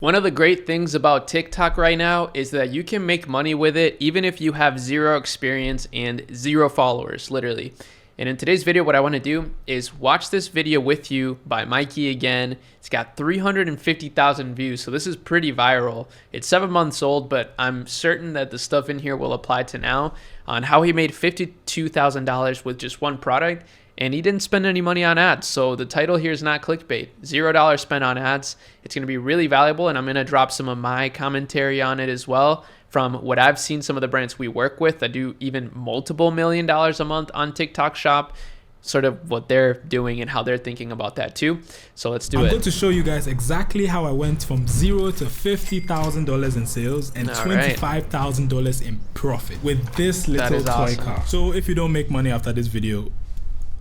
One of the great things about TikTok right now is that you can make money with it even if you have zero experience and zero followers, literally. And in today's video, what I want to do is watch this video with you by Mikey again. It's got 350,000 views, so this is pretty viral. It's 7 months old, but I'm certain that the stuff in here will apply to now on how he made $52,000 with just one product. And he didn't spend any money on ads. So the title here is not clickbait. $0 spent on ads. It's going to be really valuable. And I'm going to drop some of my commentary on it as well from what I've seen some of the brands we work with that do even multiple $1 million a month on TikTok Shop, sort of what they're doing and how they're thinking about that too. So let's do it. I'm going to show you guys exactly how I went from $0 to $50,000 in sales and $25,000 in profit with this little toy car. So if you don't make money after this video,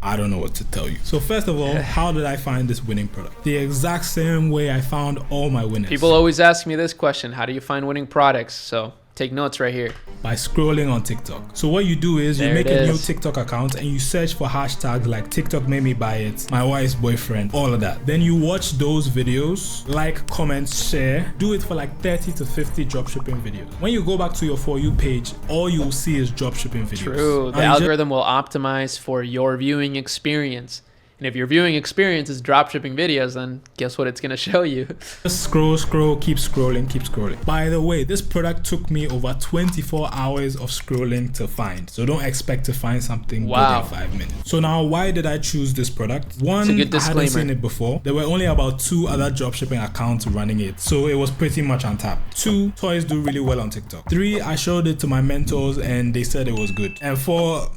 I don't know what to tell you. So first of all, how did I find this winning product? The exact same way I found all my winners. People always ask me this question: how do you find winning products? So take notes right here. By scrolling on TikTok. So what you do is you make a new TikTok account and you search for hashtags like TikTok made me buy it, my wife's boyfriend, all of that. Then you watch those videos, like, comment, share. Do it for like 30 to 50 dropshipping videos. When you go back to your For You page, all you will see is dropshipping videos. True. The algorithm will optimize for your viewing experience. And if your viewing experience is dropshipping videos, then guess what it's going to show you? Just scroll, keep scrolling, keep scrolling. By the way, this product took me over 24 hours of scrolling to find. So don't expect to find something good in 5 minutes. So now, why did I choose this product? One, I hadn't seen it before. There were only about 2 other dropshipping accounts running it. So it was pretty much untapped. 2, toys do really well on TikTok. 3, I showed it to my mentors and they said it was good. And 4,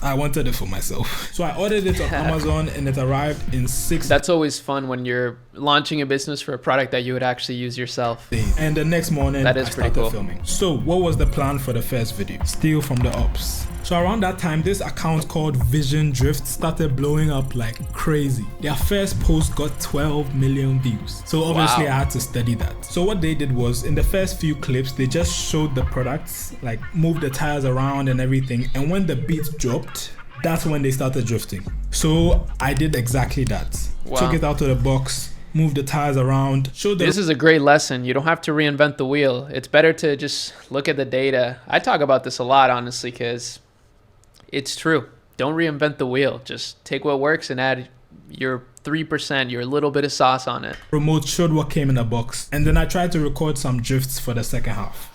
I wanted it for myself. So I ordered it on Amazon and it arrived in 6 days. That's always fun when you're launching a business for a product that you would actually use yourself. And the next morning, I started filming. So what was the plan for the first video? Steal from the ops. So around that time, this account called Vision Drift started blowing up like crazy. Their first post got 12 million views. So obviously I had to study that. So what they did was, in the first few clips, they just showed the products, like moved the tires around and everything. And when the beat dropped, that's when they started drifting. So I did exactly that. Took it out of the box, move the tires around, show the... This is a great lesson. You don't have to reinvent the wheel. It's better to just look at the data. I talk about this a lot, honestly, because it's true. Don't reinvent the wheel. Just take what works and add your 3%, your little bit of sauce on it. Remote showed what came in the box. And then I tried to record some drifts for the second half.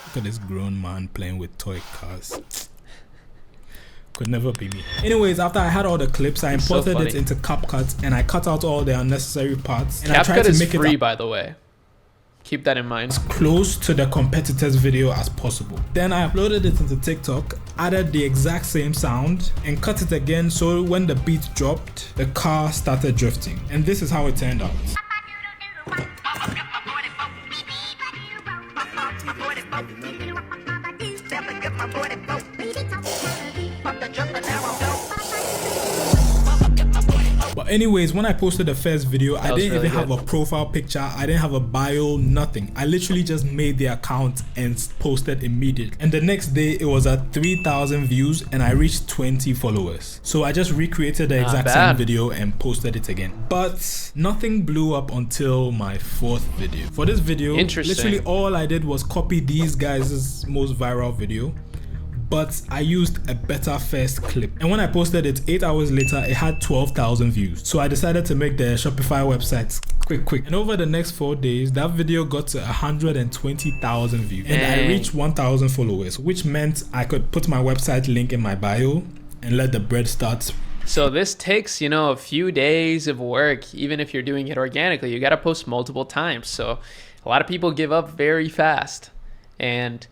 Look at this grown man playing with toy cars. Could never be me. Anyways, after I had all the clips, I imported it into CapCut and I cut out all the unnecessary parts. And I tried to make it free, by the way. Keep that in mind. As close to the competitor's video as possible. Then I uploaded it into TikTok, added the exact same sound, and cut it again so when the beat dropped, the car started drifting. And this is how it turned out. But anyways, when I posted the first video, I didn't even have a profile picture. I didn't have a bio, nothing. I literally just made the account and posted immediately. And the next day, it was at 3,000 views and I reached 20 followers. So I just recreated the exact same video and posted it again. But nothing blew up until my 4th video. For this video, literally all I did was copy these guys' most viral video, but I used a better first clip. And when I posted it 8 hours later, it had 12,000 views. So I decided to make the Shopify website quick. And over the next 4 days, that video got to 120,000 views. And I reached 1,000 followers, which meant I could put my website link in my bio and let the bread start. So this takes, a few days of work. Even if you're doing it organically, you got to post multiple times. So a lot of people give up very fast. And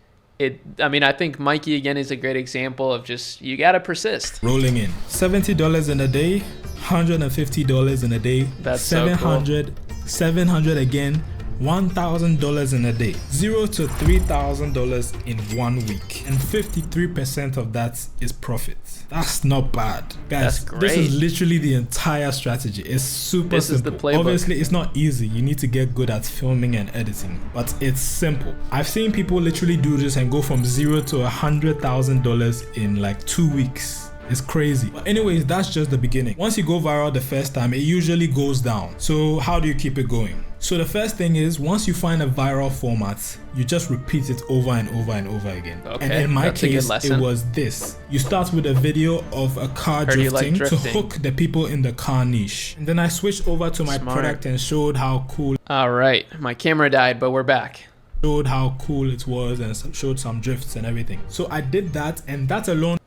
I think Mikey again is a great example of just, you gotta persist. Rolling in $70 in a day, $150 in a day, that's $700 again, $1,000 in a day, $0 to $3,000 in 1 week, and 53% of that is profit. That's not bad, guys. That's great. This is literally the entire strategy. It's super simple. This is the playbook. Obviously, it's not easy. You need to get good at filming and editing, but it's simple. I've seen people literally do this and go from $0 to $100,000 in like 2 weeks. It's crazy. But anyways, that's just the beginning. Once you go viral the first time, it usually goes down. So how do you keep it going? So the first thing is, once you find a viral format, you just repeat it over and over and over again. Okay, and in my case, it lesson. was this. You start with a video of a car drifting to hook the people in the car niche. And then I switched over to my product and showed how cool. All right, my camera died, but we're back. Showed how cool it was and showed some drifts and everything. So I did that, and that alone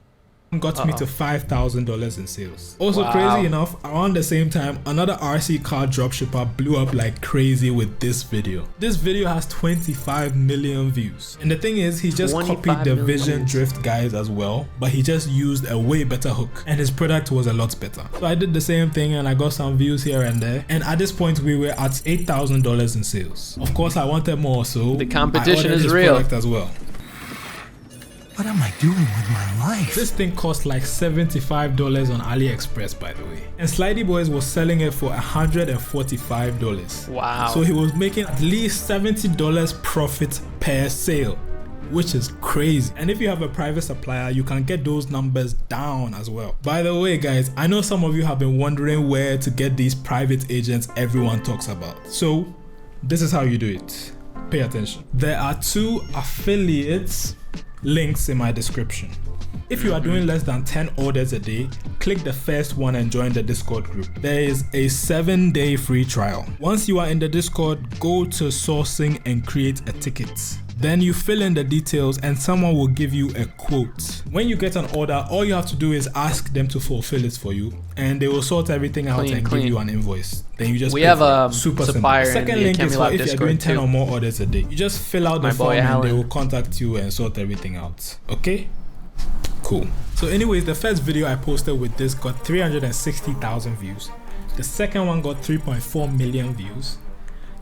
got me to $5,000 in sales. Also, crazy enough, around the same time, another RC car dropshipper blew up like crazy with this video. This video has 25 million views. And the thing is, he just copied the Vision Drift guys as well, but he just used a way better hook, and his product was a lot better. So I did the same thing and I got some views here and there. And at this point, we were at $8,000 in sales. Of course, I wanted more, so the competition I ordered is his real product as well. What am I doing with my life? This thing cost like $75 on AliExpress, by the way. And Slidey Boys was selling it for $145. Wow. So he was making at least $70 profit per sale, which is crazy. And if you have a private supplier, you can get those numbers down as well. By the way, guys, I know some of you have been wondering where to get these private agents everyone talks about. So this is how you do it. Pay attention. There are 2 affiliates links in my description. If you are doing less than 10 orders a day, click the first one and join the Discord group. There is a 7-day free trial. Once you are in the Discord, go to sourcing and create a ticket. Then you fill in the details and someone will give you a quote. When you get an order, all you have to do is ask them to fulfill it for you, and they will sort everything out and give you an invoice. Then you just we have a super supplier. Simple. Second link is for if you're doing 10 or more orders a day. You just fill out the form and they will contact you and sort everything out. Okay? Cool. So anyways, the first video I posted with this got 360,000 views. The second one got 3.4 million views.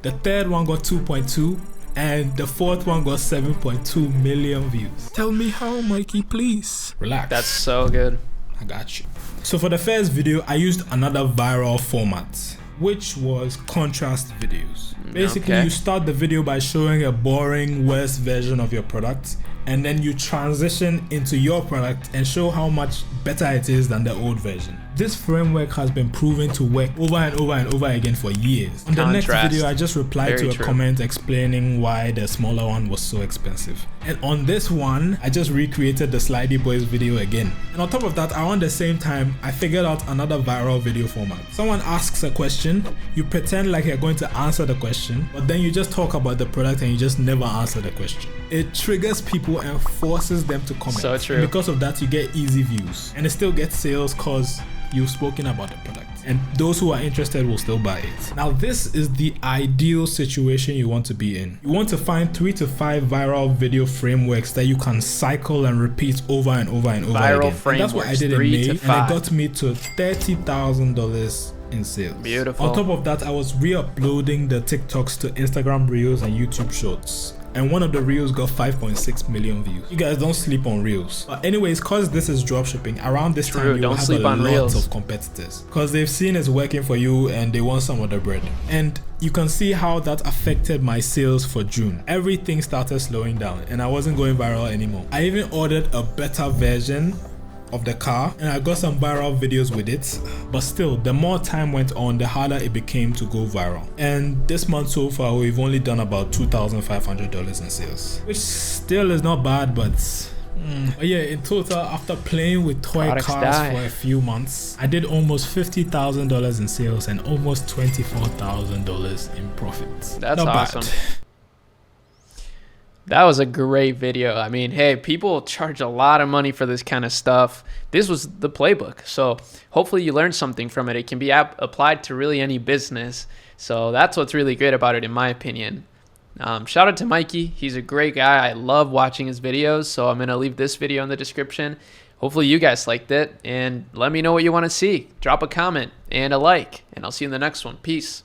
The third one got 2.2. And the fourth one got 7.2 million views. Tell me how, Mikey, please. Relax. That's so good. I got you. So for the first video, I used another viral format, which was contrast videos. Basically, you start the video by showing a boring, worse version of your product, and then you transition into your product and show how much better it is than the old version. This framework has been proven to work over and over and over again for years. On the next video, I just replied to a comment explaining why the smaller one was so expensive. And on this one, I just recreated the Slidey Boys video again. And on top of that, around the same time, I figured out another viral video format. Someone asks a question, you pretend like you're going to answer the question, but then you just talk about the product and you just never answer the question. It triggers people and forces them to comment. So true. And because of that, you get easy views. And it still gets sales because you've spoken about the product, and those who are interested will still buy it. Now, this is the ideal situation you want to be in. You want to find 3 to 5 viral video frameworks that you can cycle and repeat over and over and over again. And that's what I did in May, and it got me to $30,000 in sales. Beautiful. On top of that, I was re-uploading the TikToks to Instagram Reels and YouTube Shorts. And one of the reels got 5.6 million views. You guys don't sleep on reels. But anyways, cause this is dropshipping, around this time you will have a lot of competitors, cause they've seen it's working for you and they want some of the bread. And you can see how that affected my sales for June. Everything started slowing down and I wasn't going viral anymore. I even ordered a beta version of the car and I got some viral videos with it, but still, the more time went on, the harder it became to go viral. And this month so far, we've only done about $2,500 in sales, which still is not bad, but yeah, in total, after playing with toy cars for a few months, I did almost $50,000 in sales and almost $24,000 in profits. That's awesome. That was a great video. I mean, hey, people charge a lot of money for this kind of stuff. This was the playbook. So hopefully you learned something from it. It can be applied to really any business. So that's what's really great about it, in my opinion. Shout out to Mikey. He's a great guy. I love watching his videos. So I'm going to leave this video in the description. Hopefully you guys liked it. And let me know what you want to see. Drop a comment and a like. And I'll see you in the next one. Peace.